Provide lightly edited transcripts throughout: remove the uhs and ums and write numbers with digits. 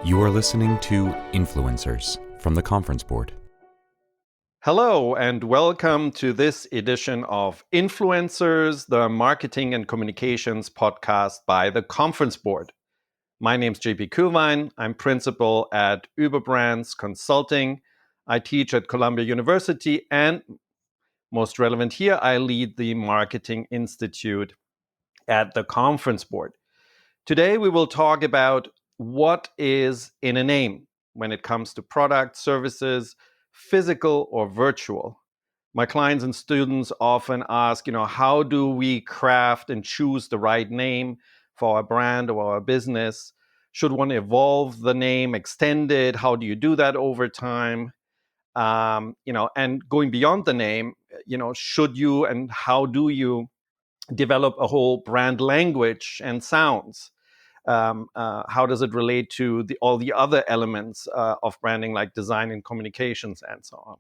You are listening to Influencers from the Conference Board. Hello, and welcome to this edition of Influencers, the marketing and communications podcast by the Conference Board. My name's JP Kuehlwein. I'm principal at Überbrands Consulting. I teach at Columbia University, and most relevant here, I lead the Marketing Institute at the Conference Board. Today, we will talk about what is in a name when it comes to products, services, physical or virtual. My clients and students often ask, how do we craft and choose the right name for our brand or our business? Should one evolve the name, extend it? How do you do that over time? And going beyond the name, should you and how do you develop a whole brand language and sounds? How does it relate to all the other elements of branding, like design and communications and so on?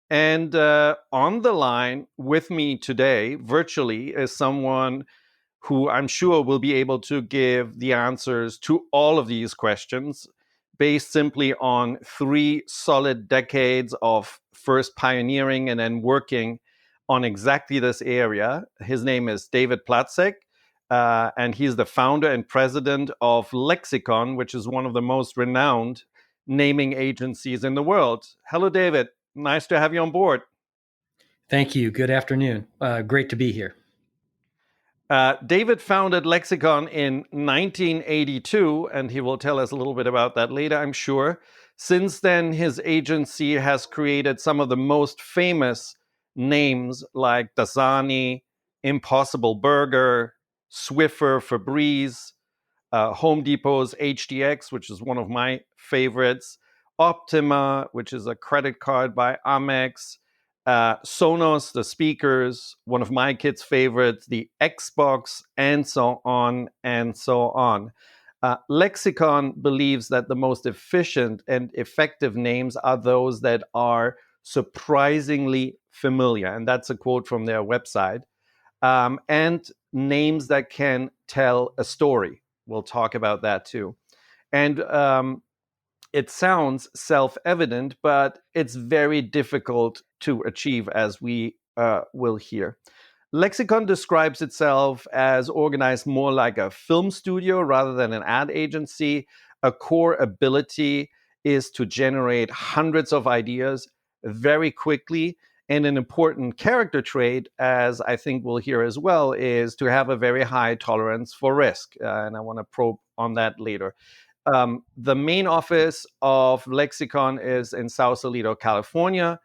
And on the line with me today, virtually, is someone who I'm sure will be able to give the answers to all of these questions based simply on 3 solid decades of first pioneering and then working on exactly this area. His name is David Platzik. And he's the founder and president of Lexicon, which is one of the most renowned naming agencies in the world. Hello, David. Nice to have you on board. Thank you. Good afternoon. Great to be here. David founded Lexicon in 1982, and he will tell us a little bit about that later, I'm sure. Since then, his agency has created some of the most famous names like Dasani, Impossible Burger, Swiffer, Febreze, Home Depot's HDX, which is one of my favorites, Optima, which is a credit card by Amex, Sonos, the speakers, one of my kids' favorites, the Xbox, and so on and so on. Lexicon believes that the most efficient and effective names are those that are surprisingly familiar. And that's a quote from their website. And names that can tell a story. We'll talk about that too. And it sounds self-evident, but it's very difficult to achieve, as we will hear. Lexicon describes itself as organized more like a film studio rather than an ad agency. A core ability is to generate hundreds of ideas very quickly. And an important character trait, as I think we'll hear as well, is to have a very high tolerance for risk. And I want to probe on that later. The main office of Lexicon is in Sausalito, California.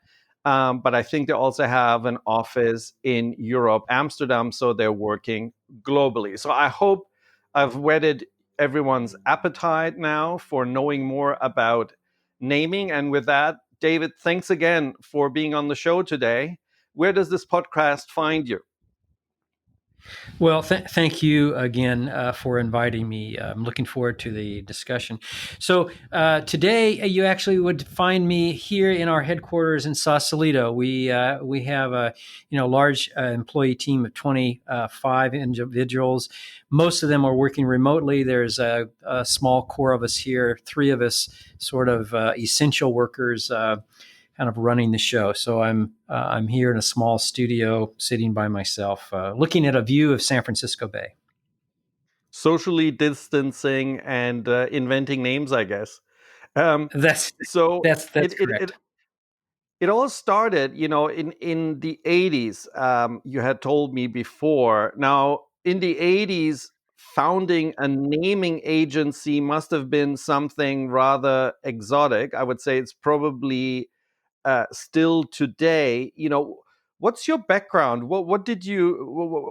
But I think they also have an office in Europe, Amsterdam, so they're working globally. So I hope I've whetted everyone's appetite now for knowing more about naming. And with that, David, thanks again for being on the show today. Where does this podcast find you? Well, thank you again for inviting me. I'm looking forward to the discussion. So today, you actually would find me here in our headquarters in Sausalito. We have a large employee team of 25 individuals. Most of them are working remotely. There's a small core of us here, 3 of us sort of essential workers. Kind of running the show. So I'm here in a small studio, sitting by myself, looking at a view of San Francisco Bay. Socially distancing and inventing names, I guess. That's correct. It all started, in the 80s. You had told me before. Now, in the 80s, founding a naming agency must have been something rather exotic. I would say it's probably still today. What's your background?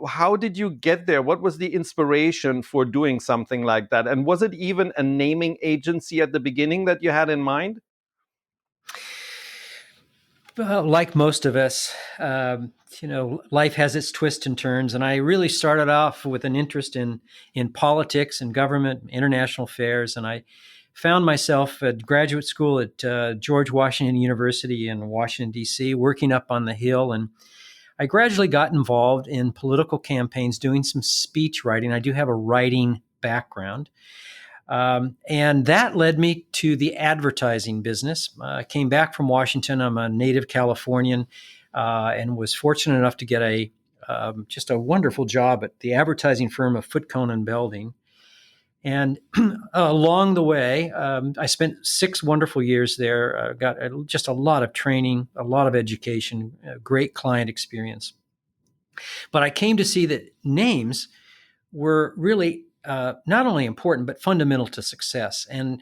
How did you get there? What was the inspiration for doing something like that? And was it even a naming agency at the beginning that you had in mind? Like most of us, life has its twists and turns. And I really started off with an interest in politics and government, international affairs. And I found myself at graduate school at George Washington University in Washington, D.C., working up on the Hill. And I gradually got involved in political campaigns, doing some speech writing. I do have a writing background. And that led me to the advertising business. I came back from Washington. I'm a native Californian, and was fortunate enough to get just a wonderful job at the advertising firm of Foot Cone and Belding. And along the way, I spent 6 wonderful years there, got just a lot of training, a lot of education, great client experience. But I came to see that names were really not only important, but fundamental to success. And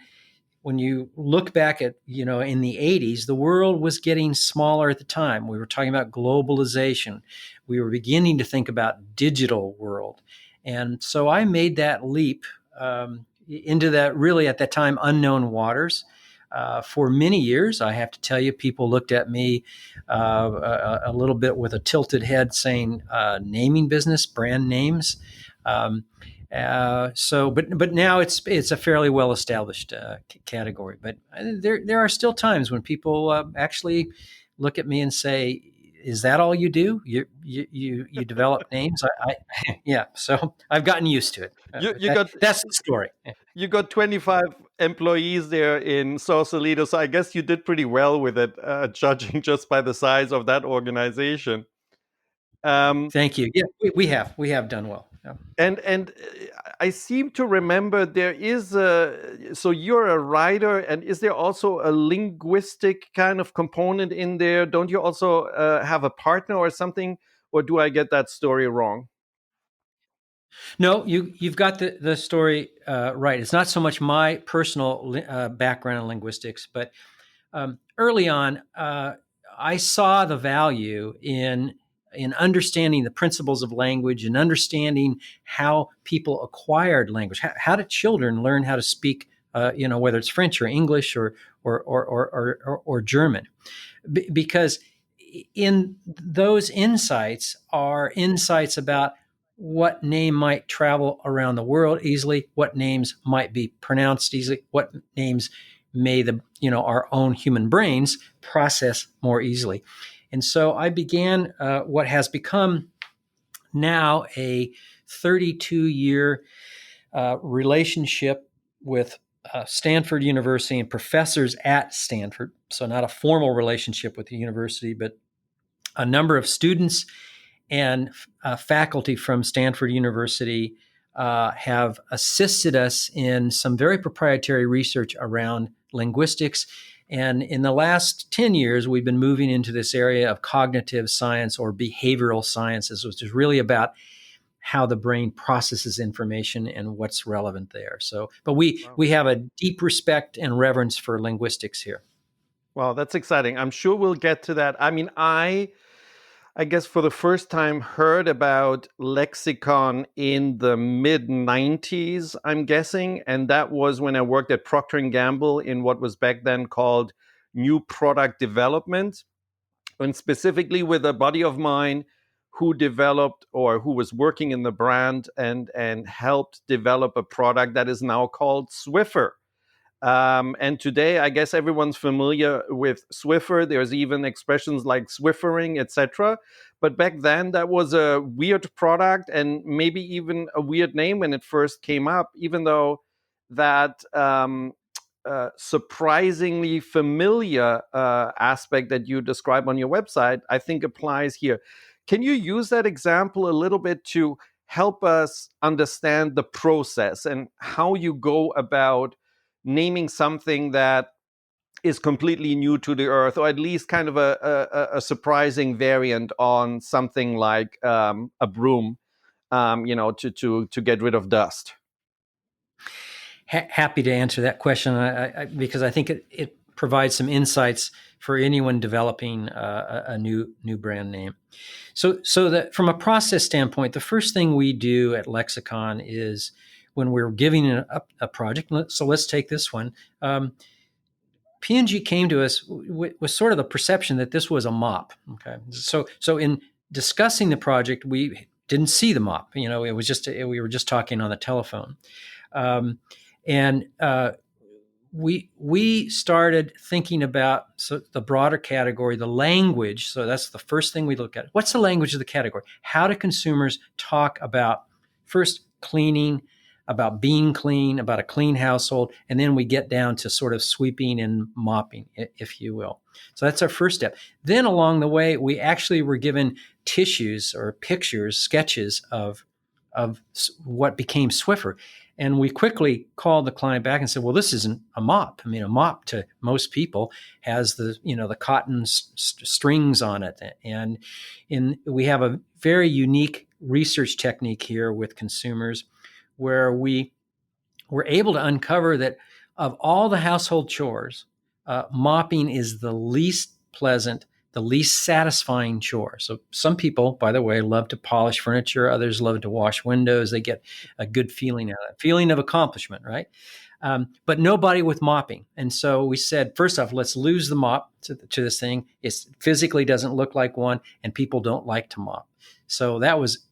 when you look back at, in the 80s, the world was getting smaller at the time. We were talking about globalization. We were beginning to think about digital world. And so I made that leap into that really at that time unknown waters. For many years, I have to tell you, people looked at me a little bit with a tilted head saying, naming business, brand names. But now it's a fairly well established category. But there are still times when people actually look at me and say, "Is that all you do? You develop names?" Yeah. So I've gotten used to it. That's the story. You got 25 employees there in Sausalito, so I guess you did pretty well with it, judging just by the size of that organization. Thank you. Yeah, we have done well. Yeah. And I seem to remember there is so you're a writer, and is there also a linguistic kind of component in there? Don't you also have a partner or something, or do I get that story wrong? No, you've got the story right. It's not so much my personal background in linguistics, but early on, I saw the value in understanding the principles of language and understanding how people acquired language. How did children learn how to speak? Whether it's French or English or German, because in those insights are insights about what name might travel around the world easily, what names might be pronounced easily, what names may our own human brains process more easily. And so I began what has become now a 32-year relationship with Stanford University and professors at Stanford. So not a formal relationship with the university, but a number of students and faculty from Stanford University have assisted us in some very proprietary research around linguistics. And in the last 10 years, we've been moving into this area of cognitive science or behavioral sciences, which is really about how the brain processes information and what's relevant there. So, but we have a deep respect and reverence for linguistics here. Wow, that's exciting. I'm sure we'll get to that. I mean, I guess for the first time heard about Lexicon in the mid 90s, I'm guessing. And that was when I worked at Procter & Gamble in what was back then called new product development. And specifically with a buddy of mine who developed or who was working in the brand and helped develop a product that is now called Swiffer. And today, I guess everyone's familiar with Swiffer. There's even expressions like Swiffering, etc. But back then, that was a weird product and maybe even a weird name when it first came up, even though that surprisingly familiar aspect that you describe on your website, I think applies here. Can you use that example a little bit to help us understand the process and how you go about naming something that is completely new to the earth, or at least kind of a surprising variant on something like a broom, to get rid of dust? Happy to answer that question because I think it provides some insights for anyone developing a new brand name. So that from a process standpoint, the first thing we do at Lexicon is when we're giving a project. So let's take this one. P&G came to us with sort of the perception that this was a mop. Okay, so in discussing the project, we didn't see the mop. It was just we were just talking on the telephone, and we started thinking about the broader category, the language. So that's the first thing we look at. What's the language of the category? How do consumers talk about first cleaning, about being clean, about a clean household, and then we get down to sort of sweeping and mopping, if you will. So that's our first step. Then along the way, we actually were given tissues or pictures, sketches of what became Swiffer. And we quickly called the client back and said, well, this isn't a mop. I mean, a mop to most people has the cotton strings on it. And we have a very unique research technique here with consumers where we were able to uncover that of all the household chores, mopping is the least pleasant, the least satisfying chore. So some people, by the way, love to polish furniture. Others love to wash windows. They get a good feeling out of it, feeling of accomplishment, right? But nobody with mopping. And so we said, first off, let's lose the mop to this thing. It physically doesn't look like one, and people don't like to mop. So that was,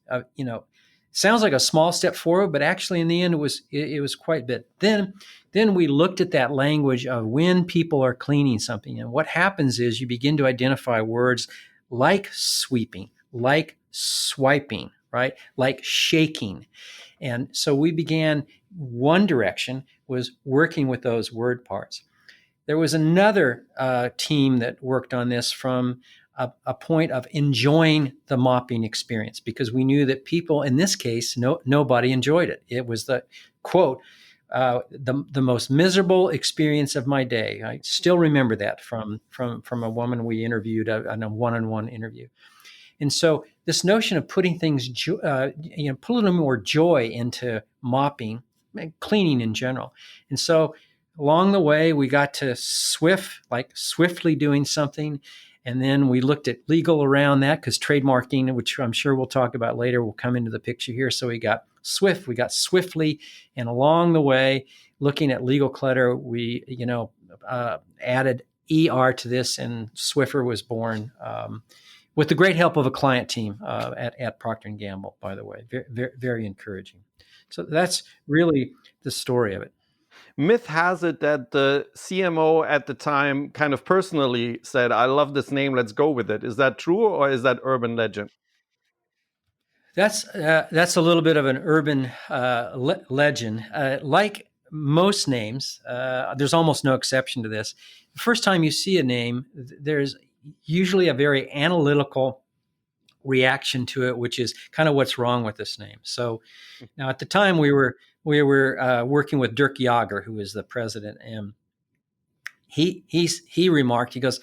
sounds like a small step forward, but actually in the end, it was quite a bit. Then we looked at that language of when people are cleaning something. And what happens is you begin to identify words like sweeping, like swiping, right? Like shaking. And so we began, one direction was working with those word parts. There was another team that worked on this from a point of enjoying the mopping experience, because we knew that people, in this case, nobody enjoyed it. It was the quote, the most miserable experience of my day. I still remember that from a woman we interviewed on a one-on-one interview. And so this notion of putting things, put a little more joy into mopping, cleaning in general. And so along the way, we got to swiftly doing something. And then we looked at legal around that, because trademarking, which I'm sure we'll talk about later, will come into the picture here. So we got swift, we got swiftly. And along the way, looking at legal clutter, we, added ER to this, and Swiffer was born with the great help of a client team at Procter & Gamble, by the way. Very, very, very encouraging. So that's really the story of it. Myth has it that the CMO at the time kind of personally said, I love this name, let's go with it. Is that true, or is that urban legend? That's a little bit of an urban legend. Like most names, there's almost no exception to this. The first time you see a name, there's usually a very analytical reaction to it, which is kind of what's wrong with this name. So now at the time we were working with Dirk Jager, who is the president, and he remarked, he goes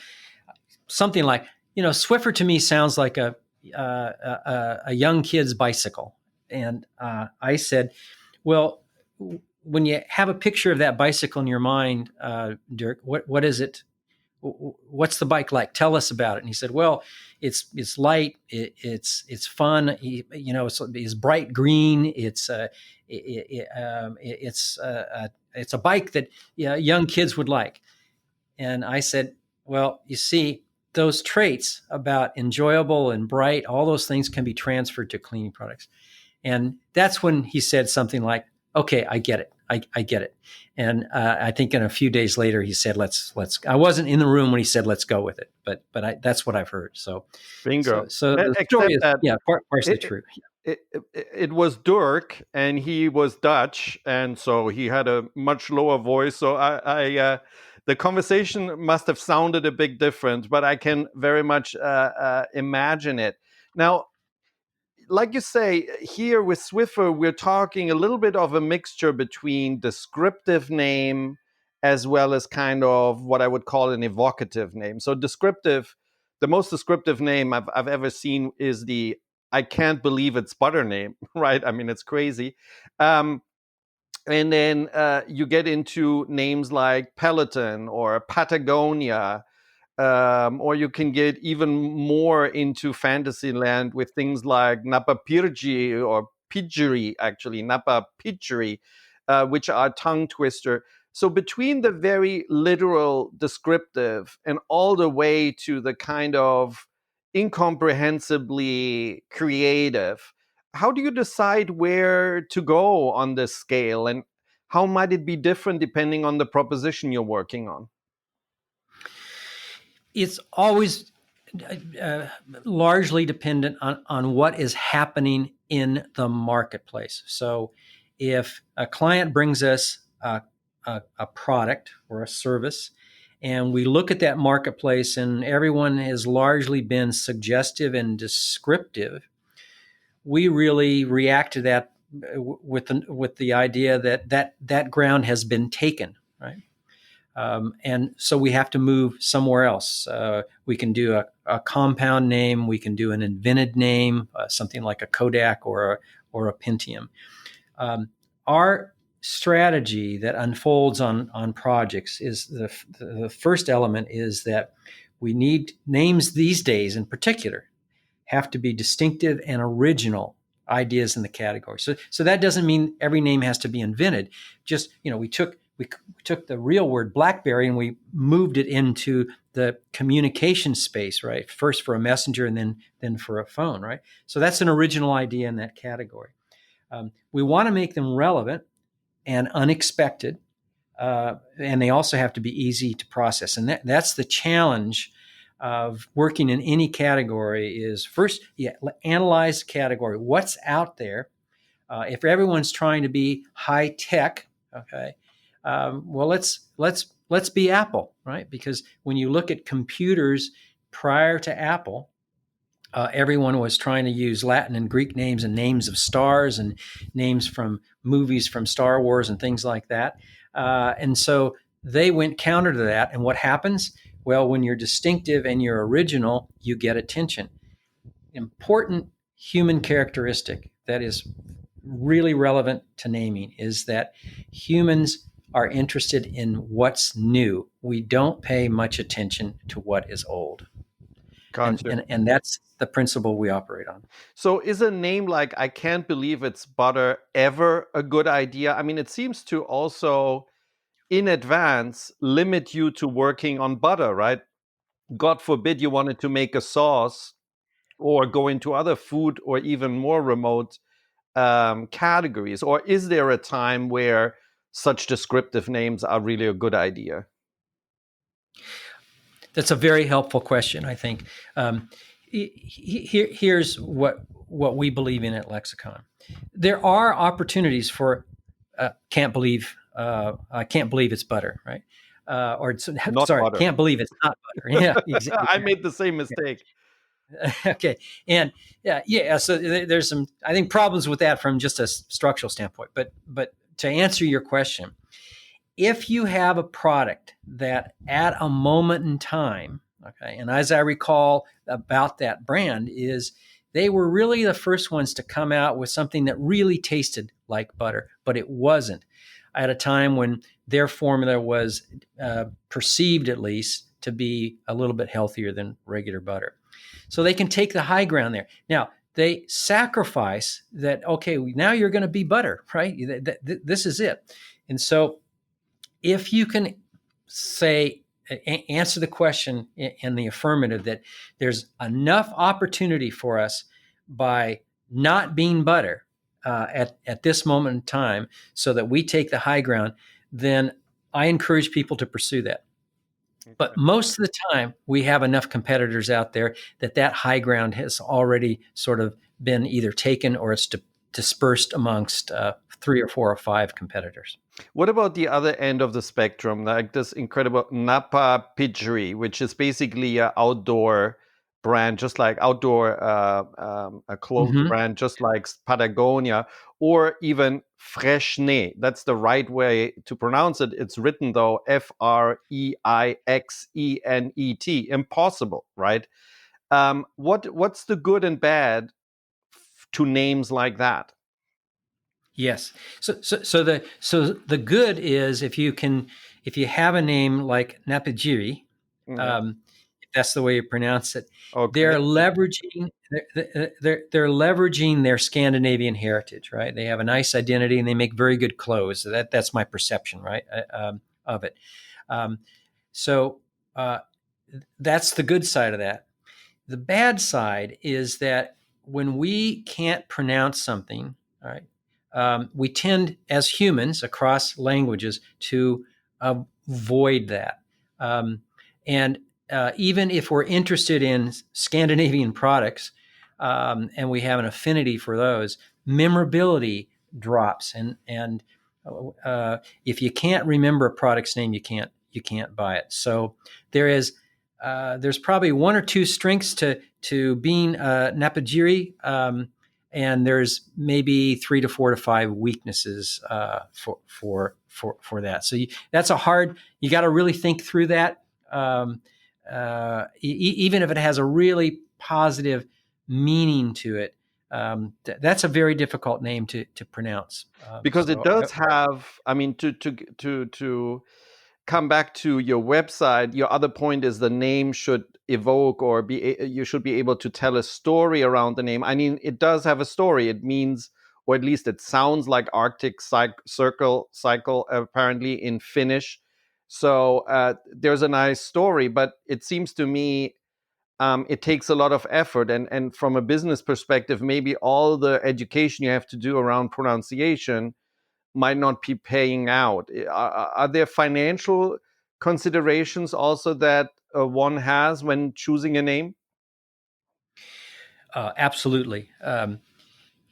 something like, Swiffer to me sounds like a young kid's bicycle. And I said, well, when you have a picture of that bicycle in your mind, Dirk, what is it? What's the bike like? Tell us about it. And he said, well, it's light. It's fun. It's bright green. It's a bike that young kids would like. And I said, well, you see, those traits about enjoyable and bright, all those things can be transferred to cleaning products. And that's when he said something like, okay, I get it. I get it. And I think in a few days later, he said, let's, I wasn't in the room when he said, let's go with it, but that's what I've heard. So bingo. So the story is, partially true. It was Dirk, and he was Dutch, and so he had a much lower voice. So the conversation must have sounded a bit different, but I can very much imagine it. Now, like you say, here with Swiffer, we're talking a little bit of a mixture between descriptive name as well as kind of what I would call an evocative name. So descriptive, the most descriptive name I've ever seen is the I can't believe it's butter name, right? I mean, it's crazy. And then you get into names like Peloton or Patagonia, or you can get even more into fantasy land with things like Napa Pirgi or Pidgeri, actually, Napa Pidgeri, which are tongue twister. So between the very literal descriptive and all the way to the kind of incomprehensibly creative, how do you decide where to go on this scale, and how might it be different depending on the proposition you're working on? It's always largely dependent on what is happening in the marketplace. So if a client brings us a product or a service, and we look at that marketplace and everyone has largely been suggestive and descriptive, we really react to that with the idea that ground has been taken, right? And so we have to move somewhere else. We can do a compound name. We can do an invented name, something like a Kodak or a Pentium. Our strategy that unfolds on projects is the first element is that we need names these days in particular have to be distinctive and original ideas in the category. So that doesn't mean every name has to be invented. Just, we took the real word BlackBerry and we moved it into the communication space, right? First for a messenger and then for a phone, right? So that's an original idea in that category. We want to make them relevant and unexpected, and they also have to be easy to process. And that's the challenge of working in any category is first, analyze the category. What's out there? If everyone's trying to be high tech, okay, well, let's be Apple, right? Because when you look at computers prior to Apple, everyone was trying to use Latin and Greek names and names of stars and names from movies from Star Wars and things like that. And so they went counter to that. And what happens? Well, when you're distinctive and you're original, you get attention. Important human characteristic that is really relevant to naming is that humans are interested in what's new. We don't pay much attention to what is old. Gotcha. And that's the principle we operate on. So is a name like I Can't Believe It's Butter ever a good idea? I mean, it seems to also in advance limit you to working on butter, right? God forbid you wanted to make a sauce or go into other food or even more remote categories. Or is there a time where such descriptive names are really a good idea? That's a very helpful question, I think. Here's what we believe in at Lexicon. There are opportunities for I can't believe it's butter, right? Butter. Can't believe it's not butter. Yeah, exactly. I made the same mistake. Okay, and so there's some, I think, problems with that from just a structural standpoint. But to answer your question, if you have a product that at a moment in time, okay, and as I recall about that brand is they were really the first ones to come out with something that really tasted like butter, but it wasn't, at a time when their formula was perceived at least to be a little bit healthier than regular butter. So they can take the high ground there. Now, they sacrifice that, okay, now you're going to be butter, right? This is it. And so if you can answer the question in the affirmative that there's enough opportunity for us by not being butter at this moment in time so that we take the high ground, then I encourage people to pursue that. Okay. But most of the time, we have enough competitors out there that high ground has already sort of been either taken or it's dispersed amongst 3 or 4 or 5 competitors. What about the other end of the spectrum, like this incredible Napa Pidgery, which is basically an outdoor brand, just like outdoor a clothes brand, just like Patagonia, or even Freixenet. That's the right way to pronounce it. It's written though Freixenet. Impossible, right? What's the good and bad to names like that? Yes. So the good is if you have a name like Napajiri, if that's the way you pronounce it, okay. They're leveraging their Scandinavian heritage, right? They have a nice identity and they make very good clothes. That's my perception, right, of it. So that's the good side of that. The bad side is that when we can't pronounce something, all right, we tend, as humans across languages, to avoid that. And even if we're interested in Scandinavian products and we have an affinity for those, memorability drops. And if you can't remember a product's name, you can't buy it. So there's probably one or two strengths to being Napajiri, and there's maybe 3 to 4 to 5 weaknesses for that. So that's a hard. You got to really think through that. Even if it has a really positive meaning to it, that's a very difficult name to pronounce. Because it does have, I mean, to come back to your website, your other point is the name should evoke or you should be able to tell a story around the name. I mean, it does have a story. It means, or at least it sounds like Arctic Circle apparently in Finnish. So there's a nice story, but it seems to me it takes a lot of effort. And from a business perspective, maybe all the education you have to do around pronunciation might not be paying out. Are there financial considerations also that one has when choosing a name? Absolutely.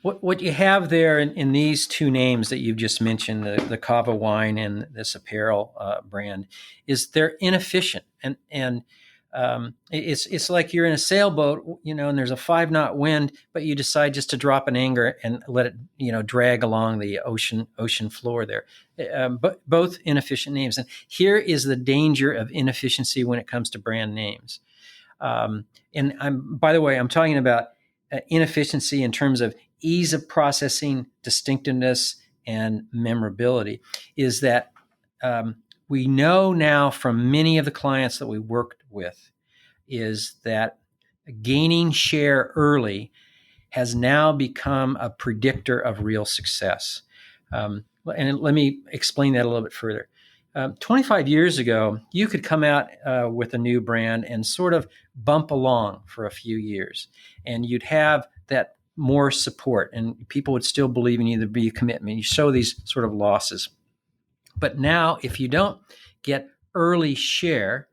What you have there in these two names that you've just mentioned, the Kava wine and this apparel brand, is they're inefficient, and it's like you're in a sailboat, and there's a 5-knot wind, but you decide just to drop an anchor and let it, drag along the ocean floor there. But both inefficient names, and here is the danger of inefficiency when it comes to brand names. And by the way, I'm talking about inefficiency in terms of ease of processing, distinctiveness, and memorability. Is that we know now from many of the clients that we worked with is that gaining share early has now become a predictor of real success. And let me explain that a little bit further. 25 years ago, you could come out with a new brand and sort of bump along for a few years, and you'd have that more support, and people would still believe in you. There'd be a commitment. You show these sort of losses. But now, if you don't get early share,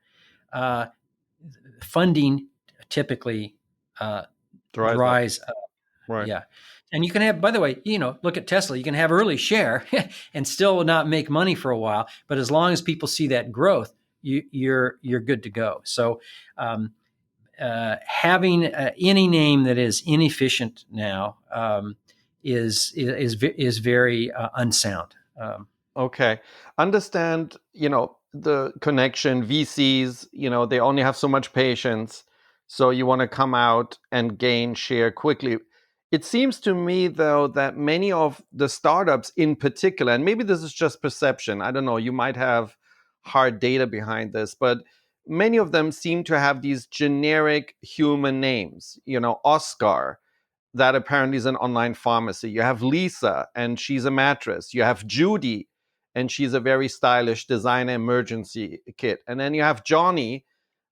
funding typically dries up. Right. Yeah. And you can have, by the way, look at Tesla. You can have early share and still not make money for a while. But as long as people see that growth, you're good to go. So having any name that is inefficient now is very unsound. Okay. Understand, the connection, VCs, they only have so much patience. So you want to come out and gain share quickly. It seems to me, though, that many of the startups in particular, and maybe this is just perception, I don't know, you might have hard data behind this, but many of them seem to have these generic human names, Oscar, that apparently is an online pharmacy. You have Lisa, and she's a mattress. You have Judy, and she's a very stylish designer emergency kit. And then you have Johnny.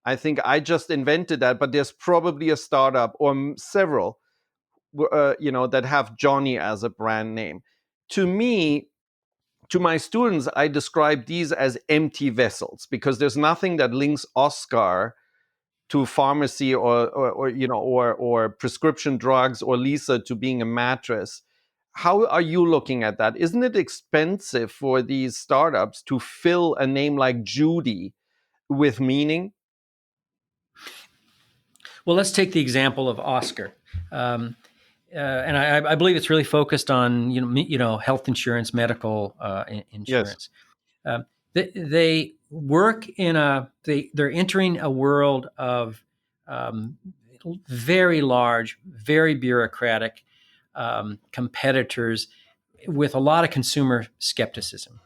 I think I just invented that, but there's probably a startup or several, that have Johnny as a brand name. To me, to my students, I describe these as empty vessels because there's nothing that links Oscar to pharmacy or prescription drugs, or Lisa to being a mattress. How are you looking at that? Isn't it expensive for these startups to fill a name like Judy with meaning? Well, let's take the example of Oscar. And I believe it's really focused on health insurance, medical insurance. Yes. They work they're entering a world of very large, very bureaucratic competitors with a lot of consumer skepticism.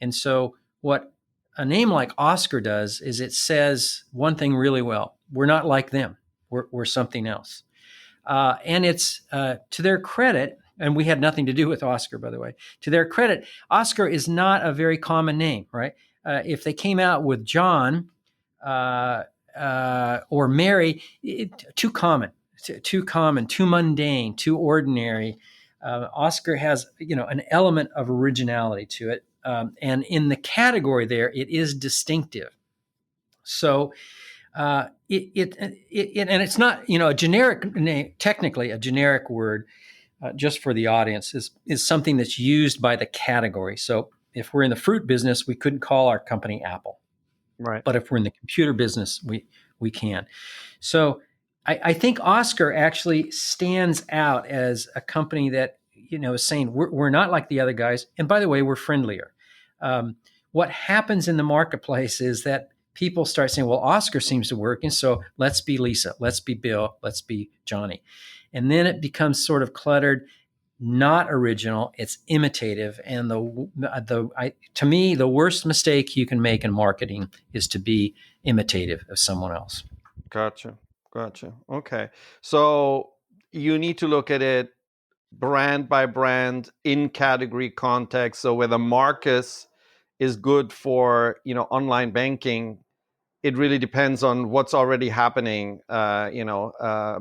And so what a name like Oscar does is it says one thing really well: we're not like them. We're something else. And it's to their credit, and we had nothing to do with Oscar, by the way. To their credit, Oscar is not a very common name, right? If they came out with John or Mary, too common, too mundane, too ordinary. Oscar has, an element of originality to it, and in the category there, it is distinctive. So. And it's not, a generic name, technically a generic word, just for the audience, is something that's used by the category. So if we're in the fruit business, we couldn't call our company Apple. Right. But if we're in the computer business, we can. So I think Oscar actually stands out as a company that, is saying we're not like the other guys. And by the way, we're friendlier. What happens in the marketplace is that people start saying, well, Oscar seems to work. And so let's be Lisa, let's be Bill, let's be Johnny. And then it becomes sort of cluttered, not original, it's imitative. And to me, the worst mistake you can make in marketing is to be imitative of someone else. Gotcha. Okay. So you need to look at it brand by brand in category context. So whether Marcus is good for, online banking, it really depends on what's already happening,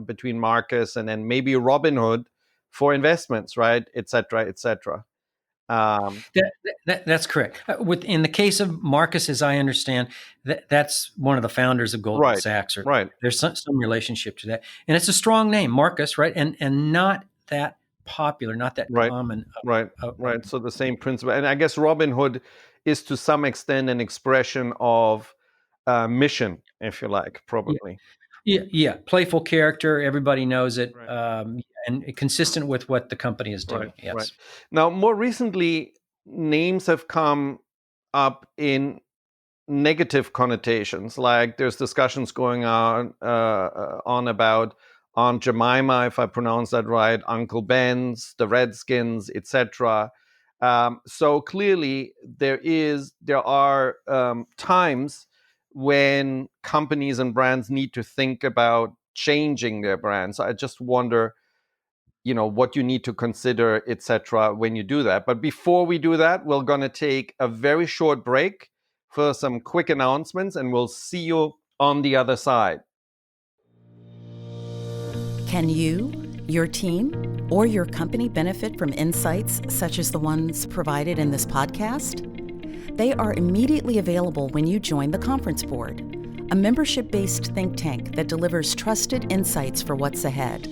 between Marcus and then maybe Robinhood for investments, right? Et cetera, et cetera. That's correct. In the case of Marcus, as I understand, that's one of the founders of Goldman Sachs. Right. There's some relationship to that, and it's a strong name, Marcus, right? And not that popular, not that common. Right. So the same principle, and I guess Robinhood is to some extent an expression of mission, if you like, probably. Yeah. Playful character, everybody knows it, and consistent with what the company is doing. Yes. Right. Now, more recently, names have come up in negative connotations. Like there's discussions going on about Aunt Jemima, if I pronounce that right, Uncle Ben's, the Redskins, etc. So clearly, there are times when companies and brands need to think about changing their brands. I just wonder, what you need to consider, etc., when you do that. But before we do that, we're going to take a very short break for some quick announcements, and we'll see you on the other side. Can you, your team, or your company benefit from insights such as the ones provided in this podcast? They are immediately available when you join the Conference Board, a membership-based think tank that delivers trusted insights for what's ahead.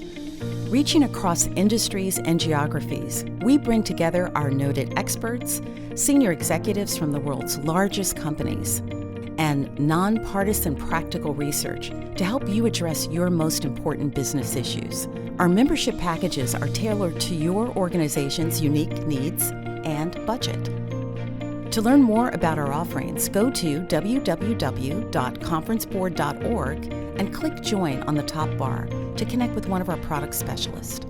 Reaching across industries and geographies, we bring together our noted experts, senior executives from the world's largest companies, and nonpartisan practical research to help you address your most important business issues. Our membership packages are tailored to your organization's unique needs and budget. To learn more about our offerings, go to www.conferenceboard.org and click Join on the top bar to connect with one of our product specialists.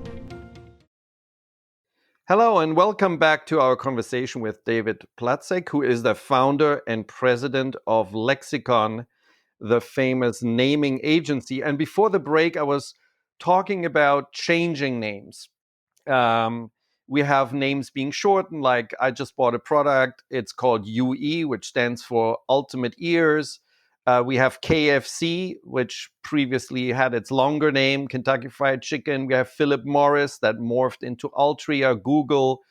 Hello, and welcome back to our conversation with David Platzik, who is the founder and president of Lexicon, the famous naming agency. And before the break, I was talking about changing names. We have names being shortened, like I just bought a product. It's called UE, which stands for Ultimate Ears. We have KFC, which previously had its longer name, Kentucky Fried Chicken. We have Philip Morris that morphed into Altria. Google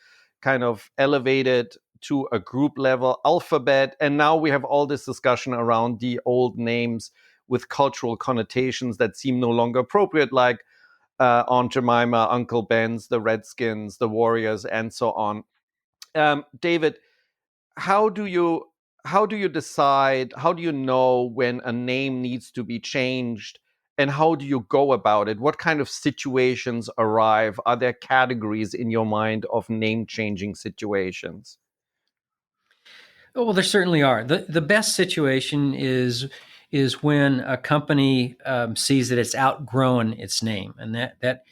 kind of elevated to a group level, Alphabet. And now we have all this discussion around the old names with cultural connotations that seem no longer appropriate, like Aunt Jemima, Uncle Ben's, the Redskins, the Warriors, and so on. David, how do you decide, how do you know when a name needs to be changed, and how do you go about it? What kind of situations arrive? Are there categories in your mind of name changing situations? Oh, well, there certainly are. The best situation is when a company sees that it's outgrown its name, and that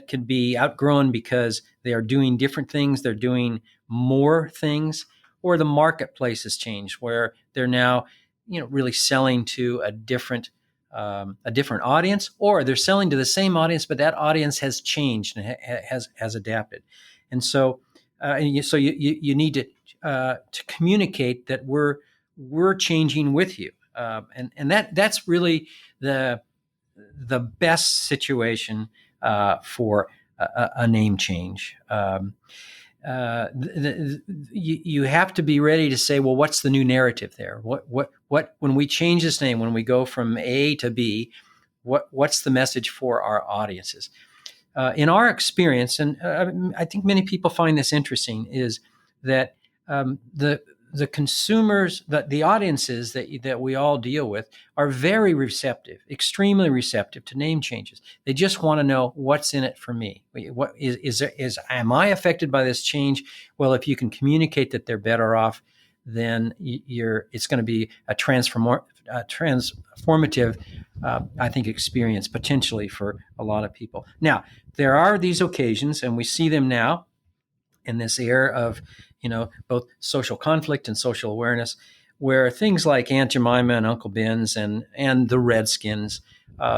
could be outgrown because they are doing different things, they're doing more things, or the marketplace has changed, where they're now, really selling to a different audience, or they're selling to the same audience, but that audience has changed and has adapted, and so you need to communicate that we're changing with you, and that's really the best situation for a name change. You have to be ready to say, well, what's the new narrative there? What when we change this name, when we go from A to B, what's the message for our audiences? in our experience, and I think many people find this interesting, is that the consumers, the audiences that we all deal with, are very receptive, extremely receptive to name changes. They just want to know what's in it for me. What am I affected by this change? Well, if you can communicate that they're better off, then it's going to be a transformative, I think, experience potentially for a lot of people. Now, there are these occasions, and we see them now in this era of, both social conflict and social awareness, where things like Aunt Jemima and Uncle Ben's and the Redskins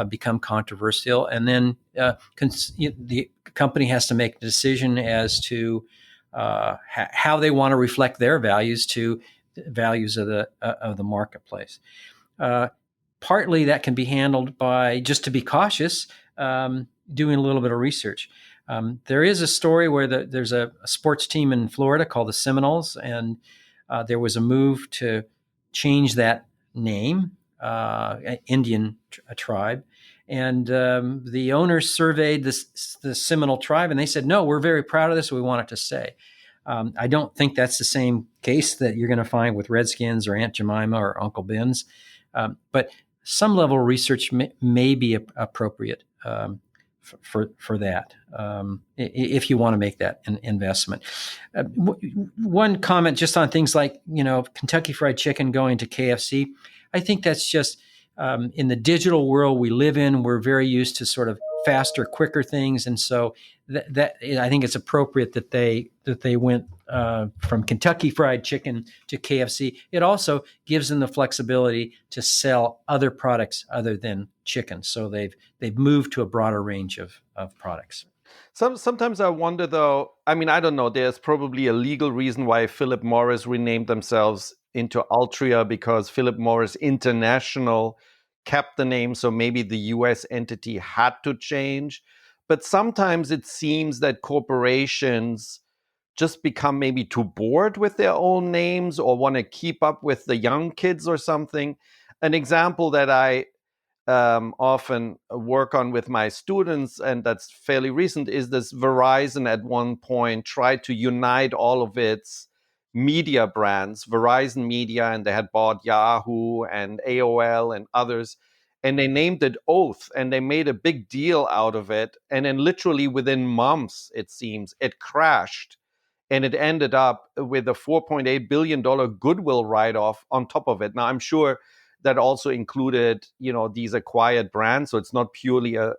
become controversial, and then the company has to make a decision as to how they want to reflect their values to the values of the marketplace. Partly that can be handled by, just to be cautious, doing a little bit of research. There is a story where there's a sports team in Florida called the Seminoles, and there was a move to change that name, Indian tribe. And the owners surveyed the Seminole tribe, and they said, no, we're very proud of this. We want it to stay. I don't think that's the same case that you're going to find with Redskins or Aunt Jemima or Uncle Ben's. But some level of research may be appropriate for that, if you want to make that an investment. One comment just on things like, Kentucky Fried Chicken going to KFC. I think that's just, in the digital world we live in, we're very used to sort of faster, quicker things. And so that I think it's appropriate that they went from Kentucky Fried Chicken to KFC. It also gives them the flexibility to sell other products other than chicken. So they've moved to a broader range of products. Sometimes I wonder, though, I don't know, there's probably a legal reason why Philip Morris renamed themselves into Altria, because Philip Morris International kept the name, so maybe the US entity had to change. But sometimes it seems that corporations just become maybe too bored with their own names or want to keep up with the young kids or something. An example that I often work on with my students, and that's fairly recent, is this Verizon at one point tried to unite all of its media brands, Verizon Media, and they had bought Yahoo and AOL and others, and they named it Oath, and they made a big deal out of it. And then literally within months, it seems, it crashed, and it ended up with a $4.8 billion goodwill write-off on top of it. Now, I'm sure that also included, these acquired brands, so it's not purely a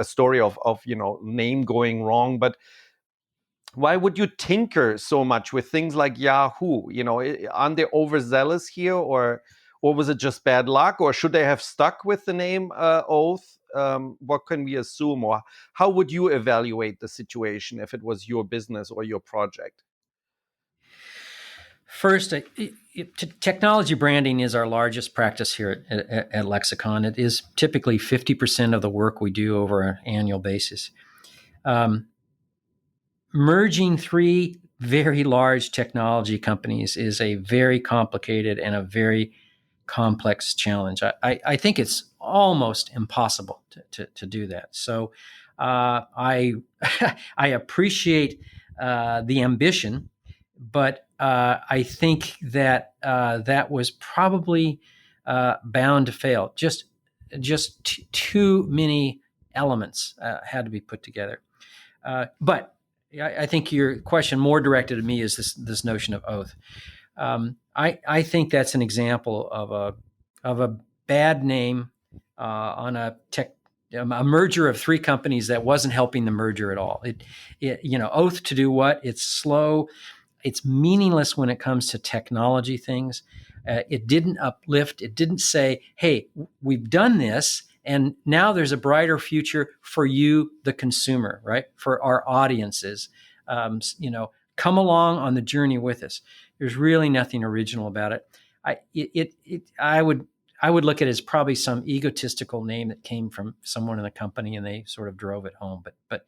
story of name going wrong, but why would you tinker so much with things like Yahoo? Aren't they overzealous here, or was it just bad luck, or should they have stuck with the name Oath? What can we assume, or how would you evaluate the situation if it was your business or your project? First, technology branding is our largest practice here at Lexicon. It is typically 50% of the work we do over an annual basis. Merging three very large technology companies is a very complicated and a very complex challenge. I think it's almost impossible to do that. So I appreciate the ambition, but I think that that was probably bound to fail. Just too many elements had to be put together. But I think your question more directed at me is this notion of Oath. I think that's an example of a bad name on a merger of three companies that wasn't helping the merger at all. Oath to do what? It's slow. It's meaningless when it comes to technology things. It didn't uplift. It didn't say, hey, we've done this, and now there's a brighter future for you, the consumer, right? For our audiences. Come along on the journey with us. There's really nothing original about it. I would look at it as probably some egotistical name that came from someone in the company and they sort of drove it home. But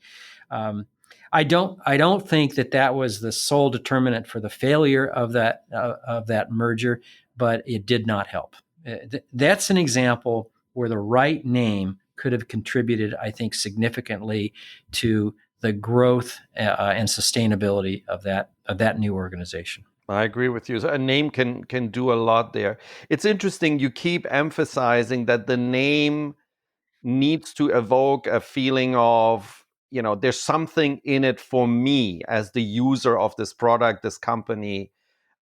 I don't think that was the sole determinant for the failure of that merger, but it did not help. That's an example where the right name could have contributed, I think, significantly to the growth and sustainability of that new organization. I agree with you. So a name can do a lot there. It's interesting. You keep emphasizing that the name needs to evoke a feeling of, there's something in it for me as the user of this product, this company,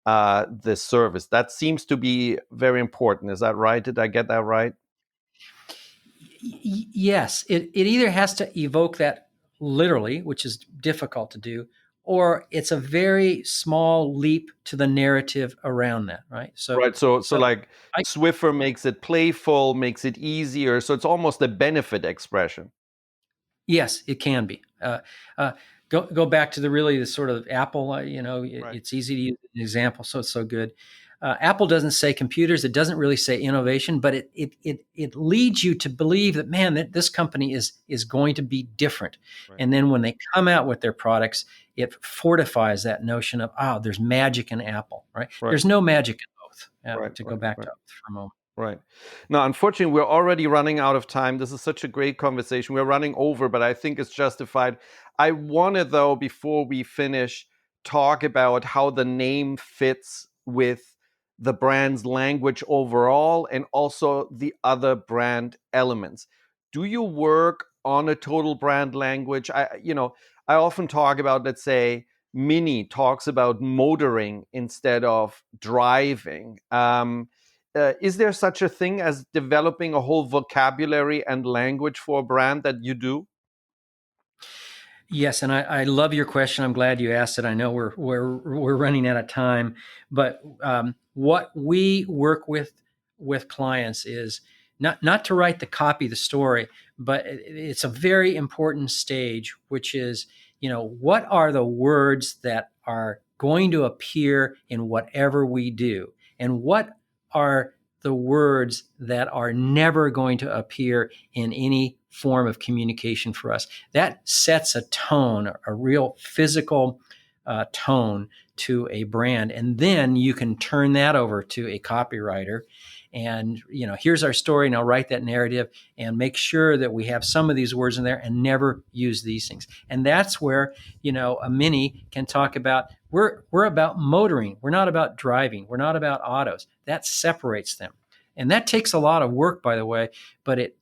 this service. That seems to be very important. Is that right? Did I get that right? Yes, it either has to evoke that literally, which is difficult to do, or it's a very small leap to the narrative around that, right? Right. So like I, Swiffer makes it playful, makes it easier. So it's almost a benefit expression. yes, it can be. Go back to the sort of Apple. Right. It's easy to use an example, so it's so good. Apple doesn't say computers; it doesn't really say innovation, but it leads you to believe that, man, that this company is going to be different. Right. And then when they come out with their products, it fortifies that notion of there's magic in Apple, right? There's no magic in both. To go back to for a moment. Right. Now, unfortunately, we're already running out of time. This is such a great conversation. We're running over, but I think it's justified. I want to, though, before we finish, talk about how the name fits with the brand's language overall and also the other brand elements. Do you work on a total brand language? I often talk about, let's say, Mini talks about motoring instead of driving. Is there such a thing as developing a whole vocabulary and language for a brand that you do? Yes, and I love your question. I'm glad you asked it. I know we're running out of time, but what we work with clients is not to write the copy, the story, but it's a very important stage, which is what are the words that are going to appear in whatever we do, and what are the words that are never going to appear in any form of communication for us. That sets a tone, a real physical tone to a brand. And then you can turn that over to a copywriter and, here's our story. Now write that narrative and make sure that we have some of these words in there and never use these things. And that's where, a Mini can talk about, we're about motoring. We're not about driving. We're not about autos. That separates them. And that takes a lot of work, by the way, but it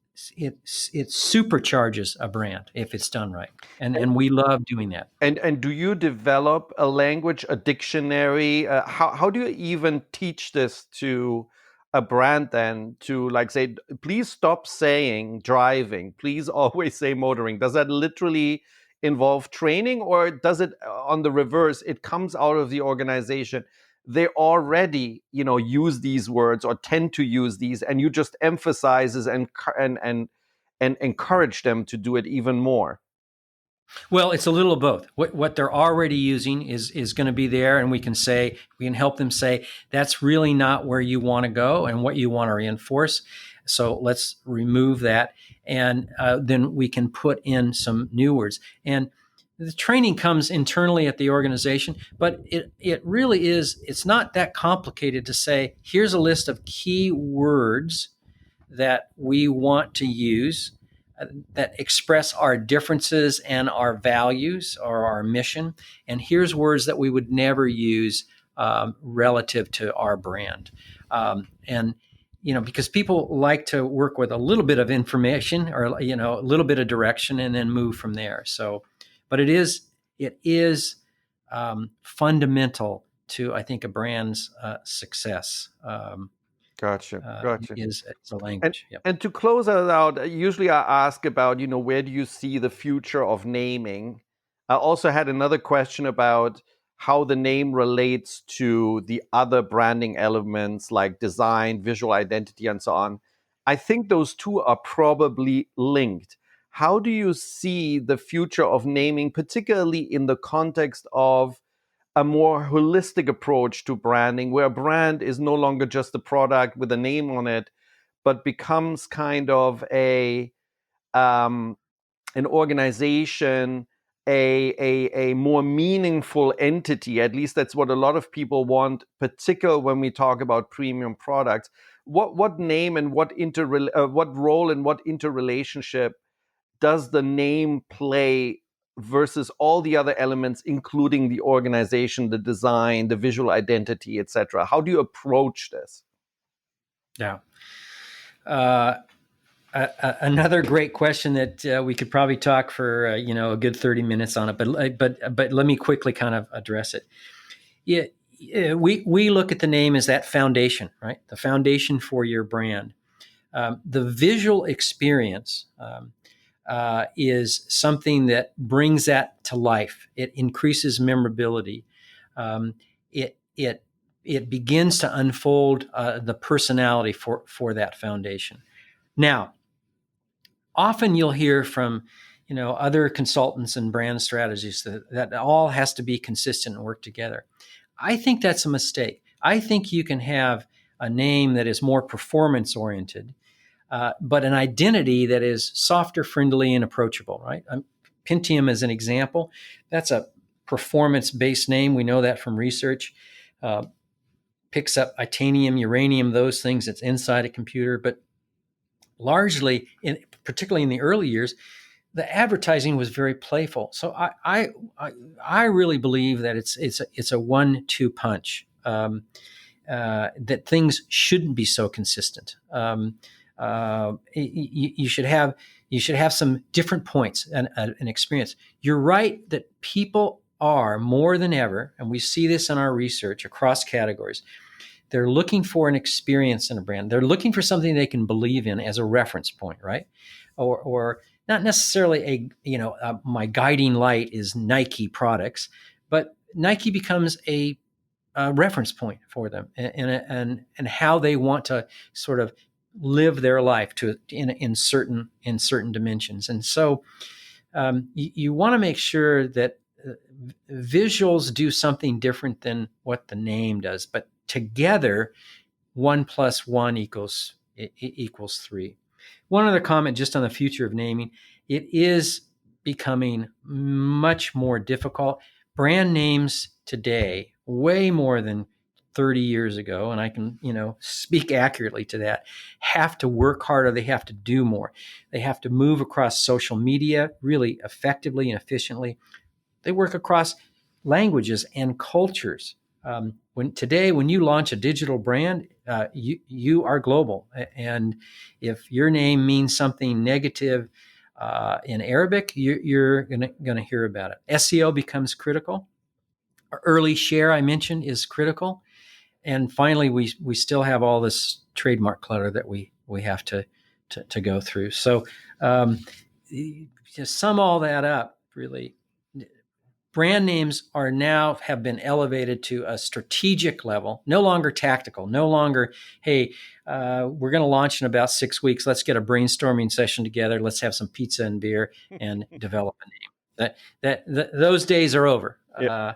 supercharges a brand if it's done right. And we love doing that. And do you develop a language, a dictionary? How do you even teach this to a brand then to say, please stop saying driving, please always say motoring? Does that literally involve training, or does it on the reverse, it comes out of the organization? They already, use these words or tend to use these, and you just emphasizes and encourage them to do it even more. Well, it's a little of both. What they're already using is going to be there, and we can help them say that's really not where you want to go and what you want to reinforce. So let's remove that, and then we can put in some new words. And the training comes internally at the organization, but it really is. It's not that complicated to say, here's a list of key words that we want to use that express our differences and our values or our mission. And here's words that we would never use relative to our brand. Because people like to work with a little bit of information or, a little bit of direction and then move from there. So, but it is fundamental to, I think, a brand's success. Gotcha. Is a language. And to close it out, usually I ask about, where do you see the future of naming? I also had another question about how the name relates to the other branding elements like design, visual identity, and so on. I think those two are probably linked. How do you see the future of naming, particularly in the context of a more holistic approach to branding, where a brand is no longer just a product with a name on it, but becomes kind of an organization a more meaningful entity. At least that's what a lot of people want, particularly when we talk about premium products. What name and what role and what interrelationship does the name play versus all the other elements, including the organization, the design, the visual identity, etc.? How do you approach this? Yeah. Another great question that we could probably talk for a good 30 minutes on it, but let me quickly kind of address it. We look at the name as that foundation, right? The foundation for your brand. The visual experience is something that brings that to life. It increases memorability. It begins to unfold the personality for that foundation. Now, often you'll hear from other consultants and brand strategists that all has to be consistent and work together. I think that's a mistake. I think you can have a name that is more performance oriented, but an identity that is softer, friendly, and approachable, right? Pentium is an example. That's a performance-based name. We know that from research. Picks up titanium, uranium, those things. It's inside a computer. But largely, particularly in the early years, the advertising was very playful. So I really believe that it's a 1-2 punch. That things shouldn't be so consistent. You should have some different points and an experience. You're right that people are more than ever, and we see this in our research across categories. They're looking for an experience in a brand. They're looking for something they can believe in as a reference point, right? Or not necessarily my guiding light is Nike products, but Nike becomes a reference point for them and how they want to sort of live their life in certain dimensions. And so you want to make sure that visuals do something different than what the name does, but together 1 + 1 equals 3. One other comment just on the future of naming. It is becoming much more difficult. Brand names today, way more than 30 years ago, and I can, speak accurately to that, have to work harder. They have to do more. They have to move across social media really effectively and efficiently. They work across languages and cultures. When you launch a digital brand, you are global. And if your name means something negative in Arabic, you're going to hear about it. SEO becomes critical. Early share, I mentioned, is critical. And finally, we still have all this trademark clutter that we have to go through. So to sum all that up, really, brand names have been elevated to a strategic level, no longer tactical, no longer, hey, we're going to launch in about 6 weeks. Let's get a brainstorming session together. Let's have some pizza and beer and develop a name. Those days are over. Yeah.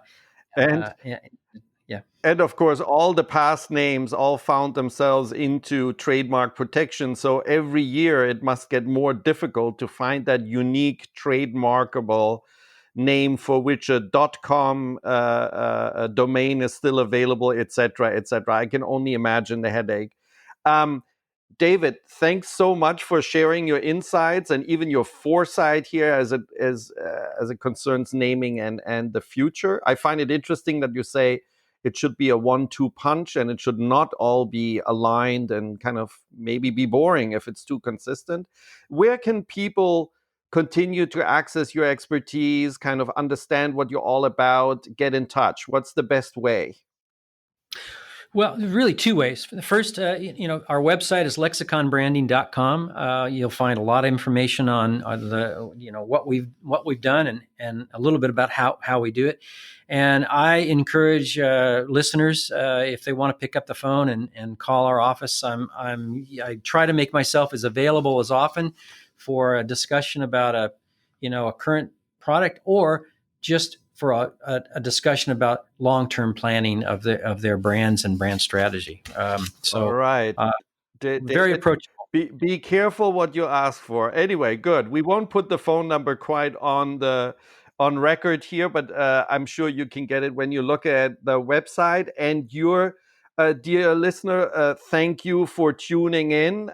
Yeah. And of course, all the past names all found themselves into trademark protection. So every year it must get more difficult to find that unique trademarkable name for which a .com a domain is still available, etc., etc. I can only imagine the headache. David, thanks so much for sharing your insights and even your foresight here as it concerns naming and the future. I find it interesting that you say it should be a 1-2 punch and it should not all be aligned and kind of maybe be boring if it's too consistent. Where can people continue to access your expertise, kind of understand what you're all about, get in touch? What's the best way? Well, really 2 ways. The first, our website is lexiconbranding.com. You'll find a lot of information on what we've done and a little bit about how we do it. And I encourage listeners, if they want to pick up the phone and call our office, I try to make myself as available as often for a discussion about a current product or just for a discussion about long-term planning of their brands and brand strategy. All right. Very approachable. Be careful what you ask for. Anyway, good. We won't put the phone number quite on the on record here, but I'm sure you can get it when you look at the website. And your dear listener, thank you for tuning in.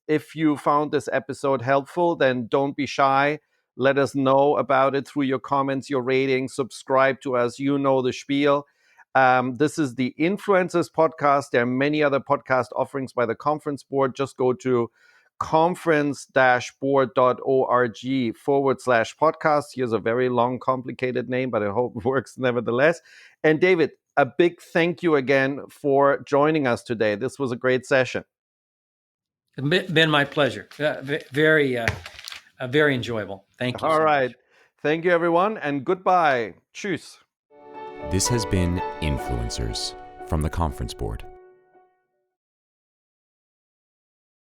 If you found this episode helpful, then don't be shy. Let us know about it through your comments, your ratings, subscribe to us. You know the spiel. This is the Influencers Podcast. There are many other podcast offerings by the Conference Board. Just go to conference-board.org/podcast. Here's a very long, complicated name, but I hope it works nevertheless. And David, a big thank you again for joining us today. This was a great session. It's been my pleasure. Very enjoyable. Thank you. All so right. much. Thank you, everyone, and goodbye. Tschüss. This has been Influencers from the Conference Board.